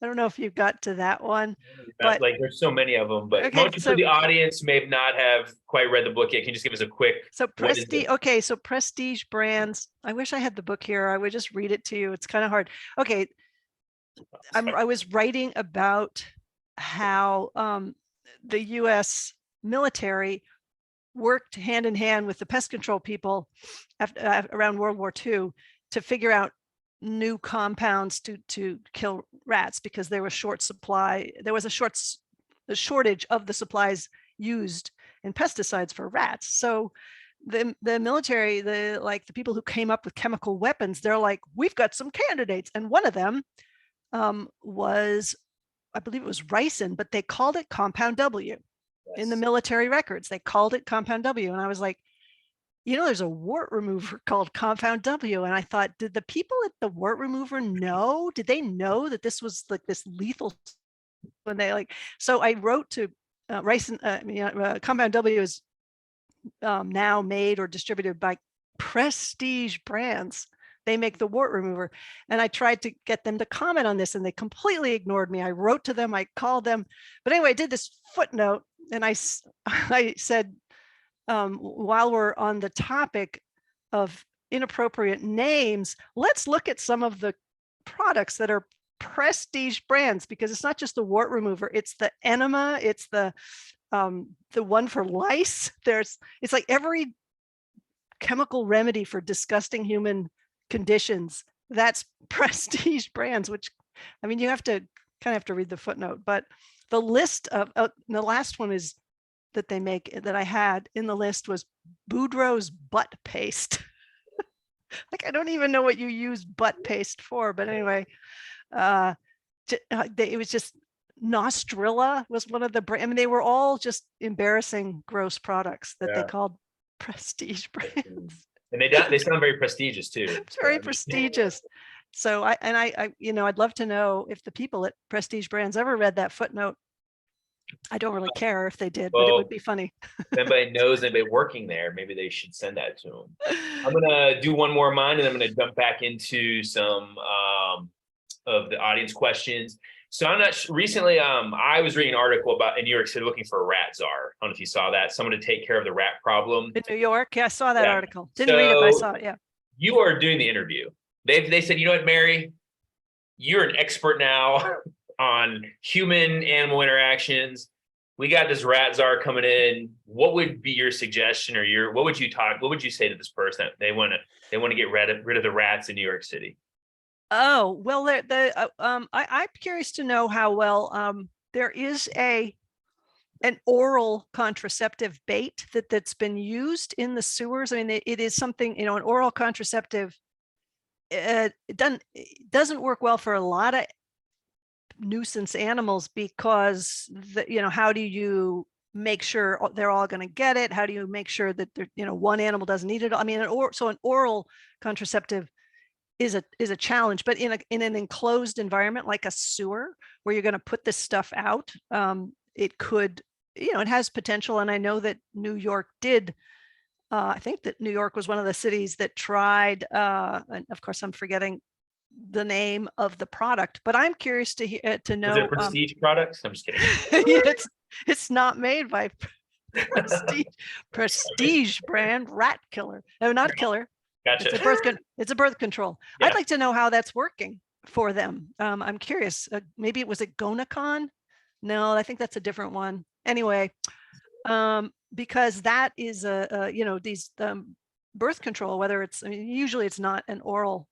Speaker 2: I don't know if you got to that one, but
Speaker 1: like there's so many of them. But
Speaker 2: okay,
Speaker 1: for the audience may not have quite read the book yet. Can you just give us a quick?
Speaker 2: So Prestige. Okay, so Prestige Brands. I wish I had the book here. I would just read it to you. It's kind of hard. Okay, I was writing about how the U.S. military worked hand in hand with the pest control people around World War II to figure out new compounds to kill rats because there was short supply. There was a shortage of the supplies used in pesticides for rats. So the military, the people who came up with chemical weapons, they're like, we've got some candidates, and one of them was, I believe it was ricin, but they called it Compound W. In the military records. They called it Compound W. And I was like, there's a wart remover called Compound W. And I thought, did the people at the wart remover know? Did they know that this was like this lethal? When they so I wrote to ricin. Compound W is now made or distributed by Prestige Brands. They make the wart remover. And I tried to get them to comment on this and they completely ignored me. I wrote to them, I called them. But anyway, I did this footnote and I said, while we're on the topic of inappropriate names, let's look at some of the products that are Prestige Brands, because it's not just the wart remover, it's the enema, it's the one for lice. It's like every chemical remedy for disgusting human conditions. That's prestige brands, which, I mean, you have to kind of have to read the footnote, but the list of the last one is that they make that I had in the list was Boudreaux's butt paste. Like, I don't even know what you use butt paste for, but anyway, it was just Nostrilla was one of the I mean, they were all just embarrassing, gross products that they called prestige brands.
Speaker 1: And they sound very prestigious too.
Speaker 2: It's very prestigious. So I, you know, I'd love to know if the people at Prestige Brands ever read that footnote. I don't really care if they did, but it would be funny.
Speaker 1: If anybody knows anybody working there, maybe they should send that to them. I'm gonna do one more of mine, and I'm gonna jump back into some of the audience questions. So I'm not recently. I was reading an article about in New York City looking for a rat czar. I don't know if you saw that. Someone to take care of the rat problem
Speaker 2: In New York, yeah, I saw that article. Didn't read it, but I saw it. Yeah.
Speaker 1: You are doing the interview. They said, you know what, Mary, you're an expert now on human-animal interactions. We got this rat czar coming in. What would be your suggestion, or what would you say to this person? They want to get rid of the rats in New York City.
Speaker 2: Oh, well, I'm curious to know how well there is an oral contraceptive bait that's been used in the sewers. I mean, it is something, you know, an oral contraceptive. It doesn't work well for a lot of nuisance animals because how do you make sure they're all going to get it? How do you make sure that one animal doesn't need it? I mean, an oral contraceptive is a challenge, but in an enclosed environment like a sewer where you're going to put this stuff out, it could, it has potential. And I know that New York did. I think that New York was one of the cities that tried, and of course I'm forgetting the name of the product, but I'm curious to know.
Speaker 1: Is it Prestige products? I'm just kidding.
Speaker 2: It's not made by Prestige brand rat killer. No, not killer.
Speaker 1: Gotcha.
Speaker 2: It's a birth control. Yeah. I'd like to know how that's working for them. I'm curious. Maybe was it Gonacon? No, I think that's a different one. Anyway, because that is these birth control, whether it's, I mean, usually it's not an oral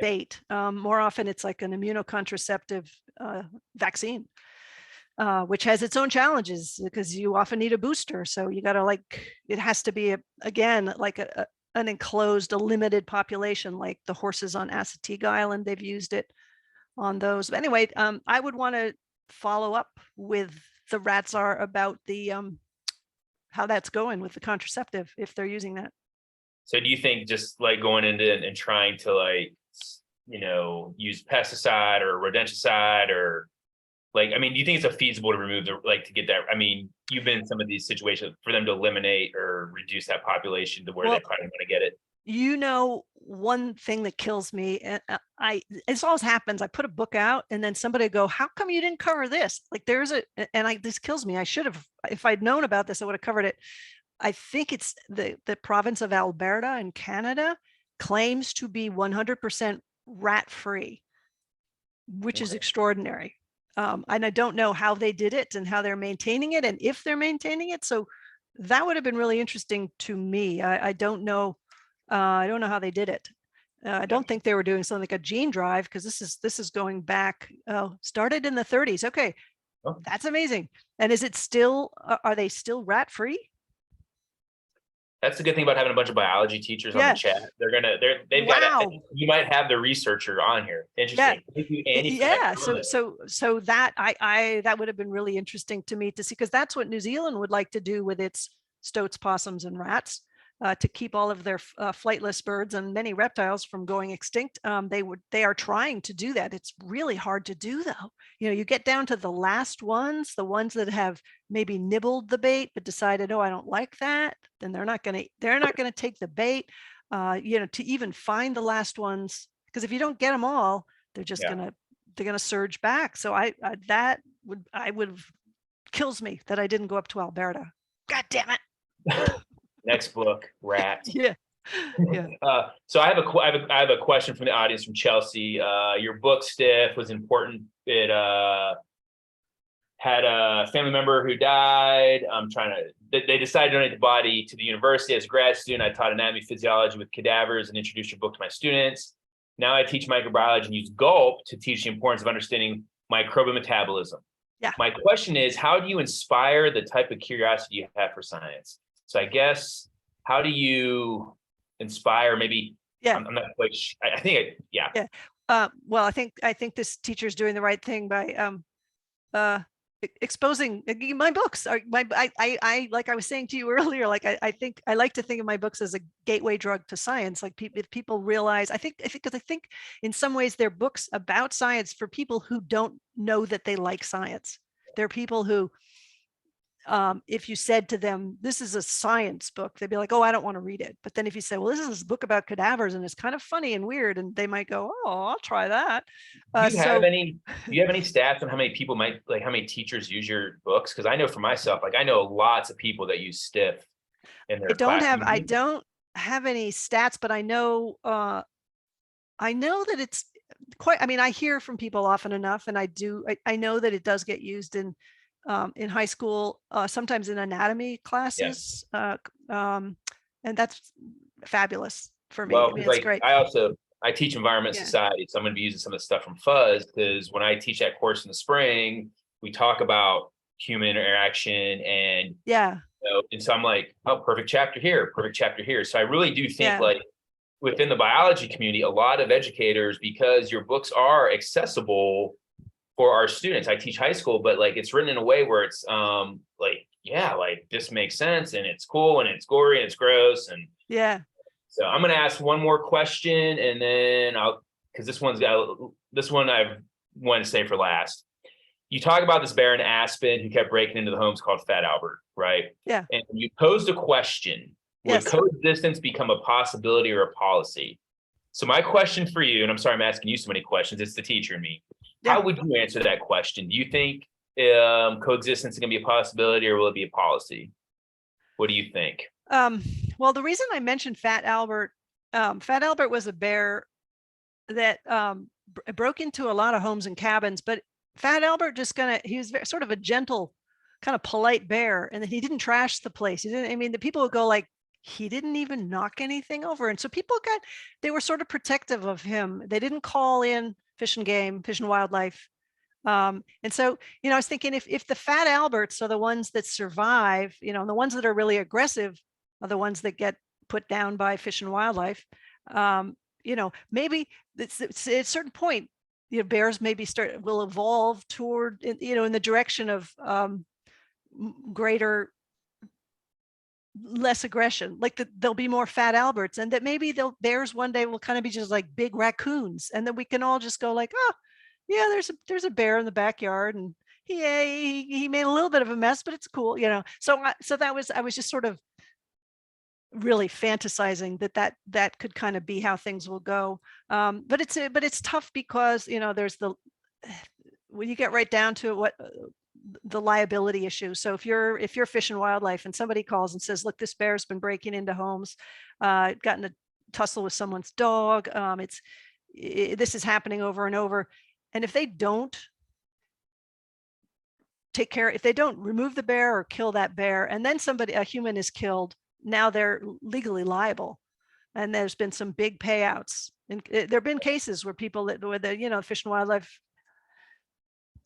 Speaker 2: bait. More often it's like an immunocontraceptive vaccine, which has its own challenges because you often need a booster. So you got to it has to be an enclosed, a limited population, like the horses on Assateague Island. They've used it on those. But anyway, I would want to follow up with the rat czar about the how that's going with the contraceptive if they're using that.
Speaker 1: So do you think just going into and trying to use pesticide or rodenticide or I mean, do you think it's feasible to remove to get that? I mean, you've been in some of these situations for them to eliminate or reduce that population to where they probably want to get it.
Speaker 2: One thing that kills me, and this always happens. I put a book out and then somebody go, how come you didn't cover this? This kills me. I should have, if I'd known about this, I would have covered it. I think it's the province of Alberta in Canada claims to be 100% rat-free, which is extraordinary. And I don't know how they did it and how they're maintaining it and if they're maintaining it. So that would have been really interesting to me. I don't know. I don't know how they did it. I don't think they were doing something like a gene drive because this is going back. Started in the 30s. Okay, that's amazing. And is it still? Are they still rat free?
Speaker 1: That's the good thing about having a bunch of biology teachers on the chat. They've got. You might have the researcher on here. Interesting.
Speaker 2: Yeah. So that that would have been really interesting to me to see, because that's what New Zealand would like to do with its stoats, possums, and rats. To keep all of their flightless birds and many reptiles from going extinct. They are trying to do that. It's really hard to do though. You get down to the last ones, the ones that have maybe nibbled the bait, but decided, oh, I don't like that. Then they're not going to take the bait, to even find the last ones. Because if you don't get them all, they're just they're going to surge back. So kills me that I didn't go up to Alberta. God damn it.
Speaker 1: Next book, rat.
Speaker 2: Yeah.
Speaker 1: So I have a question from the audience from Chelsea. Your book, Stiff, was important. It had a family member who died. They decided to donate the body to the university. As a grad student, I taught anatomy physiology with cadavers and introduced your book to my students. Now I teach microbiology and use gulp to teach the importance of understanding microbial metabolism.
Speaker 2: Yeah.
Speaker 1: My question is, how do you inspire the type of curiosity you have for science? So I guess, how do you inspire maybe,
Speaker 2: Yeah.
Speaker 1: I'm not quite, I think, yeah.
Speaker 2: Yeah. Well, I think this teacher's doing the right thing by exposing my books are I like I was saying to you earlier, like I think I like to think of my books as a gateway drug to science. Like if people realize, I think in some ways they're books about science for people who don't know that they like science. They're people who, if you said to them, this is a science book, they'd be like, oh, I don't want to read it. But then if you say, well, this is a book about cadavers and it's kind of funny and weird, and they might go, oh, I'll try that.
Speaker 1: Do you have any stats on how many people how many teachers use your books? Because I know for myself, like I know lots of people that use Stiff in their class.
Speaker 2: I don't have any stats, but I know that it's quite, I mean, I hear from people often enough, and I know that it does get used in high school, sometimes in anatomy classes. Yes. And that's fabulous for me.
Speaker 1: Well,
Speaker 2: I mean, it's great.
Speaker 1: I teach environment society, so I'm going to be using some of the stuff from Fuzz, because when I teach that course in the spring, we talk about human interaction and and so I'm like, oh, perfect chapter here. So I really do think like within the biology community, a lot of educators, because your books are accessible for our students. I teach high school, but like it's written in a way where it's like this makes sense and it's cool and it's gory and it's gross. And so I'm going to ask one more question, and then because this one I want to say for last. You talk about this bear in Aspen who kept breaking into the homes called Fat Albert, right?
Speaker 2: Yeah.
Speaker 1: And you posed a question: would coexistence become a possibility or a policy? So my question for you, and I'm sorry I'm asking you so many questions, it's the teacher in me. Yeah. How would you answer that question? Do you think coexistence is going to be a possibility, or will it be a policy? What do you think?
Speaker 2: Well, the reason I mentioned Fat Albert was a bear that broke into a lot of homes and cabins, but Fat Albert he was sort of a gentle, kind of polite bear, and he didn't trash the place. The people would go like, he didn't even knock anything over. And so they were sort of protective of him. They didn't call in Fish and Game, Fish and Wildlife. And so, I was thinking if the Fat Alberts are the ones that survive, the ones that are really aggressive are the ones that get put down by Fish and Wildlife, maybe it's at a certain point, bears maybe will evolve toward, in the direction of greater, less aggression, like there'll be more Fat Alberts, and that maybe bears one day will kind of be just like big raccoons, and then we can all just go like, oh yeah, there's a bear in the backyard, and he made a little bit of a mess, but it's cool, so I was just sort of really fantasizing that could kind of be how things will go, but it's tough because there's when you get right down to what the liability issue. So if you're Fish and Wildlife and somebody calls and says, look, this bear's been breaking into homes, gotten a tussle with someone's dog, this is happening over and over, and if they don't take care, if they don't remove the bear or kill that bear, and then a human is killed, now they're legally liable. And there's been some big payouts, and there have been cases where the Fish and Wildlife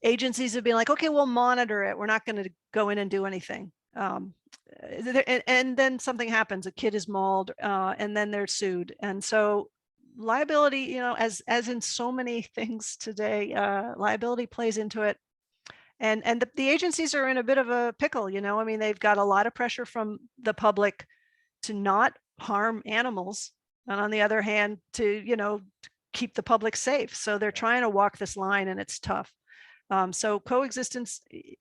Speaker 2: agencies have been like, okay, we'll monitor it, we're not going to go in and do anything, and then something happens, a kid is mauled, and then they're sued. And so liability, as in so many things today, liability plays into it, and the agencies are in a bit of a pickle. They've got a lot of pressure from the public to not harm animals, and on the other hand, to keep the public safe. So they're trying to walk this line, and it's tough. So coexistence, it'd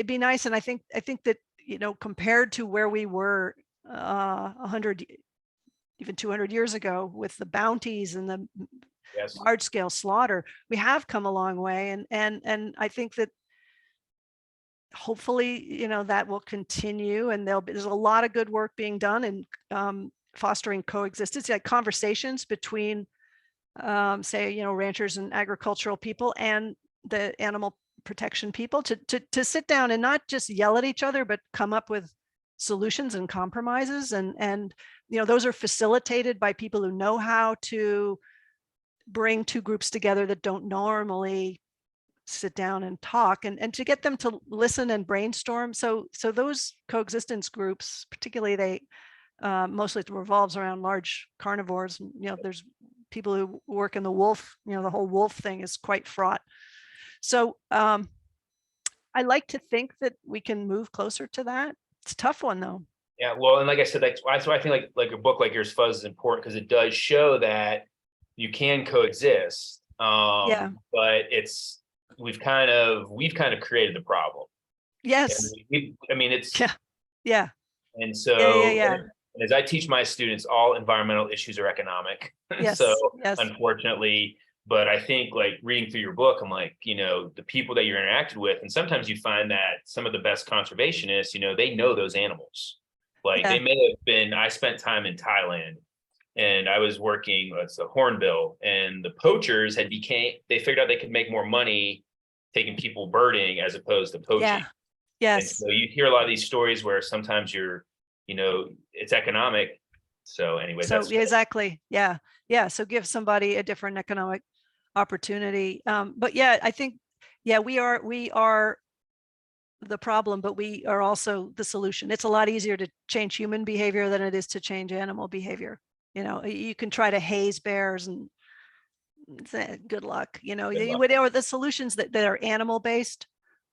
Speaker 2: be nice. And I think that, compared to where we were 100, even 200 years ago with the bounties and the large scale slaughter, we have come a long way. And I think that hopefully, that will continue, and there's a lot of good work being done in fostering coexistence, like conversations between say, ranchers and agricultural people and the animal protection people to sit down and not just yell at each other, but come up with solutions and compromises, and those are facilitated by people who know how to bring two groups together that don't normally sit down and talk, and to get them to listen and brainstorm. So those coexistence groups, particularly, they mostly it revolves around large carnivores. There's people who work in the wolf, the whole wolf thing is quite fraught. So I like to think that we can move closer to that. It's a tough one though.
Speaker 1: Yeah, well, and like I said, that's why I think like a book like yours, Fuzz, is important, because it does show that you can coexist.
Speaker 2: Yeah.
Speaker 1: But we've kind of created the problem.
Speaker 2: Yes.
Speaker 1: It's
Speaker 2: yeah.
Speaker 1: And so,
Speaker 2: yeah.
Speaker 1: And as I teach my students, all environmental issues are economic.
Speaker 2: Yes.
Speaker 1: So
Speaker 2: yes.
Speaker 1: Unfortunately, but I think like reading through your book, I'm like, the people that you're interacted with, and sometimes you find that some of the best conservationists, they know those animals. Like they may have been, I spent time in Thailand and I was working, it's a hornbill, and the poachers they figured out they could make more money taking people birding as opposed to poaching.
Speaker 2: Yeah. Yes.
Speaker 1: And so you hear a lot of these stories where sometimes it's economic. So anyway,
Speaker 2: exactly. Yeah. Yeah. So give somebody a different economic opportunity. But yeah, I think, we are the problem, but we are also the solution. It's a lot easier to change human behavior than it is to change animal behavior. You can try to haze bears and good luck. The solutions that are animal based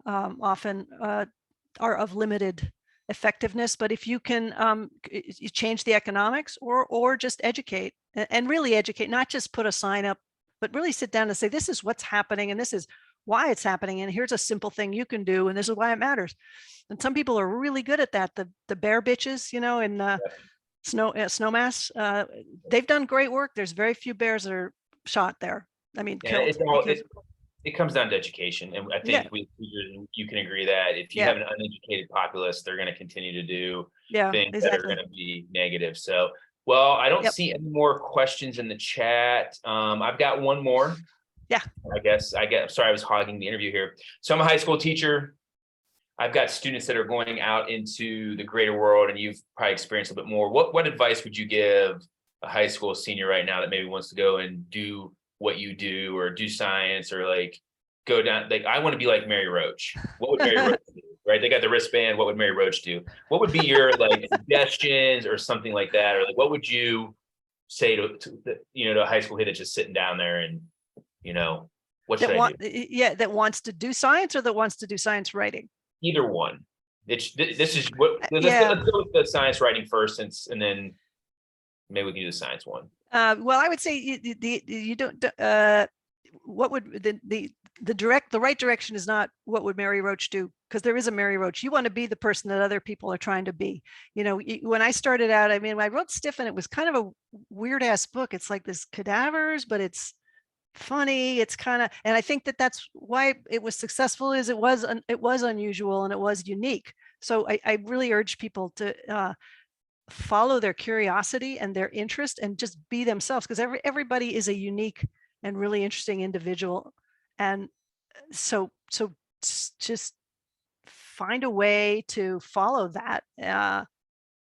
Speaker 2: often are of limited effectiveness. But if you can you change the economics or just educate and really educate, not just put a sign up, but really sit down and say, this is what's happening and this is why it's happening. And here's a simple thing you can do. And this is why it matters. And some people are really good at that. The bear bitches, in Snowmass, they've done great work. There's very few bears that are shot there. Killed.
Speaker 1: It comes down to education. And I think you can agree that if you have an uneducated populace, they're going to continue to do things that are going to be negative. So, well, I don't see any more questions in the chat. I've got one more.
Speaker 2: Yeah.
Speaker 1: Sorry, I was hogging the interview here. So I'm a high school teacher. I've got students that are going out into the greater world, and you've probably experienced a bit more. What advice would you give a high school senior right now that maybe wants to go and do what you do, or do science, or like go down, like I want to be like Mary Roach. What would Mary Roach do? Right? They got the wristband. What would Mary Roach do? What would be your like suggestions or something like that? Or like, what would you say to a high school kid that's just sitting down there and, what should I do?
Speaker 2: Yeah, that wants to do science or that wants to do science writing?
Speaker 1: Either one. Let's go with the science writing first, and then maybe we can do the science one.
Speaker 2: Well, I would say you don't. What would the right direction is not what would Mary Roach do, because there is a Mary Roach. You want to be the person that other people are trying to be. When I started out, I wrote Stiff, and it was kind of a weird ass book. It's like this cadavers, but it's funny. It's kind of, and I think that's why it was successful. Is it was unusual and it was unique. So I really urge people to follow their curiosity and their interest and just be themselves, because everybody is a unique and really interesting individual. And so just find a way to follow that,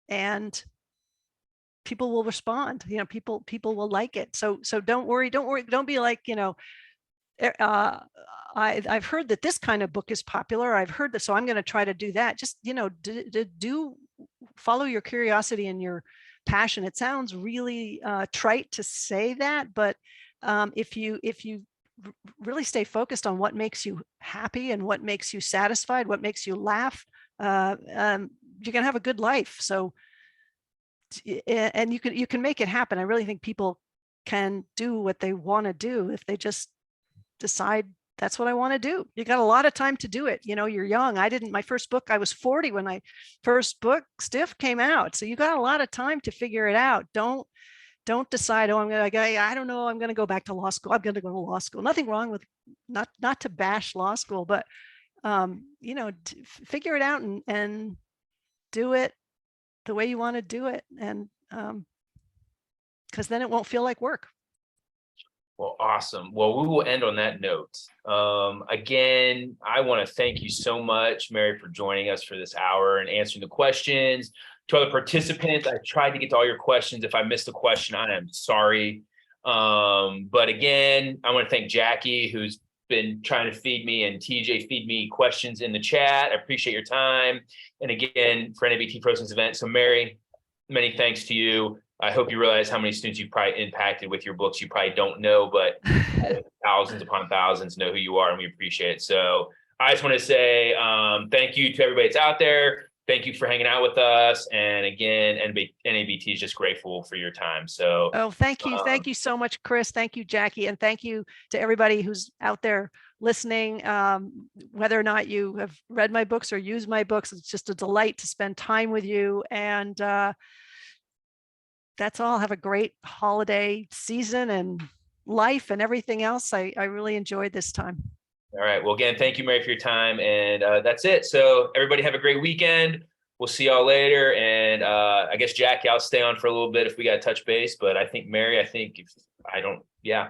Speaker 2: and people will respond. People will like it. So don't worry. Don't be like, I've heard that this kind of book is popular. I've heard that, so I'm going to try to do that. Just, do follow your curiosity and your passion. It sounds really trite to say that, but if you really stay focused on what makes you happy and what makes you satisfied, what makes you laugh, you're going to have a good life. So, and you can make it happen. I really think people can do what they want to do if they just decide that's what I want to do. You got a lot of time to do it. You're young. My first book, I was 40 when my first book, Stiff, came out. So you got a lot of time to figure it out. Don't decide, I don't know, I'm going to go back to law school. I'm going to go to law school. Nothing wrong with not to bash law school, but figure it out and do it the way you want to do it. And because then it won't feel like work.
Speaker 1: Well, awesome. Well, we will end on that note. Again, I want to thank you so much, Mary, for joining us for this hour and answering the questions. To other participants, I tried to get to all your questions. If I missed a question, I am sorry. But again, I want to thank Jackie, who's been trying to feed me, and TJ feed me questions in the chat. I appreciate your time. And again, for NABT Frozen's event. So Mary, many thanks to you. I hope you realize how many students you've probably impacted with your books. You probably don't know, but thousands upon thousands know who you are, and we appreciate it. So I just want to say thank you to everybody that's out there. Thank you for hanging out with us. And again, NABT is just grateful for your time. So
Speaker 2: Oh, thank you. Thank you so much, Chris. Thank you, Jackie. And thank you to everybody who's out there listening. Whether or not you have read my books or used my books, it's just a delight to spend time with you. And that's all. Have a great holiday season and life and everything else. I really enjoyed this time.
Speaker 1: All right. Well, again, thank you, Mary, for your time. And that's it. So everybody have a great weekend. We'll see y'all later. And I guess, Jackie, I'll stay on for a little bit if we got to touch base. But I think, Mary, yeah.